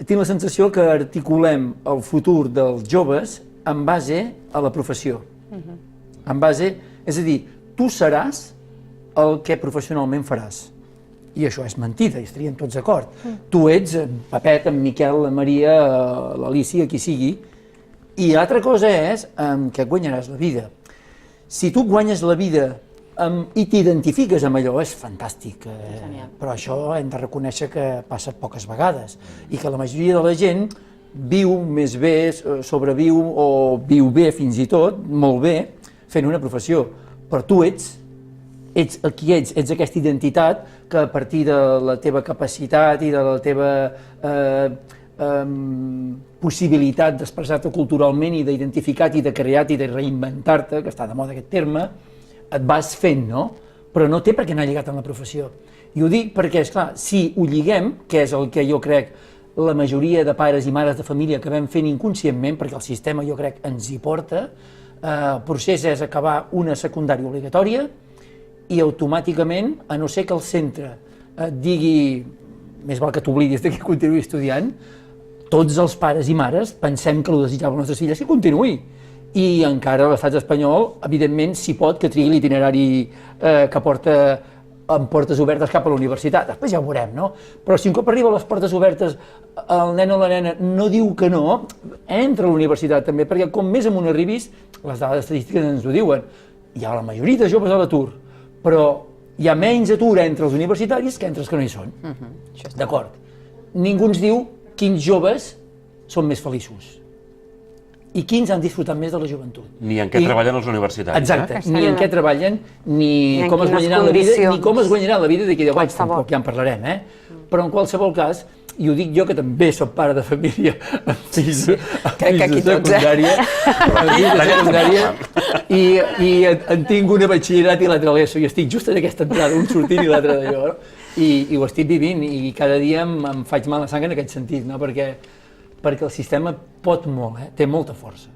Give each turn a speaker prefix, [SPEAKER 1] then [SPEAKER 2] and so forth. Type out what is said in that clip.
[SPEAKER 1] tinc la sensació que articulem el futur dels joves en base a la professió. En base, és a dir, tu seràs el que professionalment faràs. I això és mentida, hi estaríem tots d'acord. Tu ets en Pepet, en Miquel, la Maria, l'Alícia, qui sigui, i l'altra cosa és amb què guanyaràs la vida. Si tu guanyes la vida i t'identifiques amb allò, és fantàstic, però això hem de reconèixer que passa poques vegades i que la majoria de la gent viu més bé, sobreviu o viu bé fins i tot, molt bé, fent una professió, però tu ets qui ets aquesta identitat que a partir de la teva capacitat i de la teva possibilitat d'expressar-te culturalment i d'identificar-te i de crear-te i de reinventar-te, que està de moda aquest terme, et vas fent, no? Però no té per què anar lligat amb la professió. I ho dic perquè, esclar, si ho lliguem, que és el que jo crec la majoria de pares i mares de família acabem fent inconscientment, perquè el sistema jo crec ens hi porta, el procés és acabar una secundària obligatòria i automàticament, a no ser que el centre et digui més val que t'oblidis de que continuï estudiant, tots els pares i mares pensem que el desitjava les nostres filles que continuï. I encara l'estat espanyol, evidentment, si pot, que trigui l'itinerari que porta amb portes obertes cap a la universitat. Després ja ho veurem, no? Però si un cop arriba a les portes obertes, el nen o la nena no diu que no, entra a la universitat també, perquè com més amunt arribis, les dades estadístiques ens ho diuen, hi ha la majoria de joves a l'atur, però hi ha menys atur entre els universitaris que entre els que no hi són. D'acord. Ningú ens diu quins joves són més feliços i quins han disfrutat més de la joventut.
[SPEAKER 2] Ni en què treballen els universitaris.
[SPEAKER 1] Exacte, ni en què treballen, ni com es guanyaran la vida, ni com es guanyaran la vida d'aquí 10 anys, tampoc ja en parlarem, Però en qualsevol cas, i ho dic jo que també soc pare de família amb fills de secundària, i en tinc una batxillerat i l'altra l'ESO, i estic just en aquesta entrada, un sortint i l'altre d'allò, i ho estic vivint, i cada dia em faig mal a sang en aquest sentit, perquè el sistema pot molt, té molta força.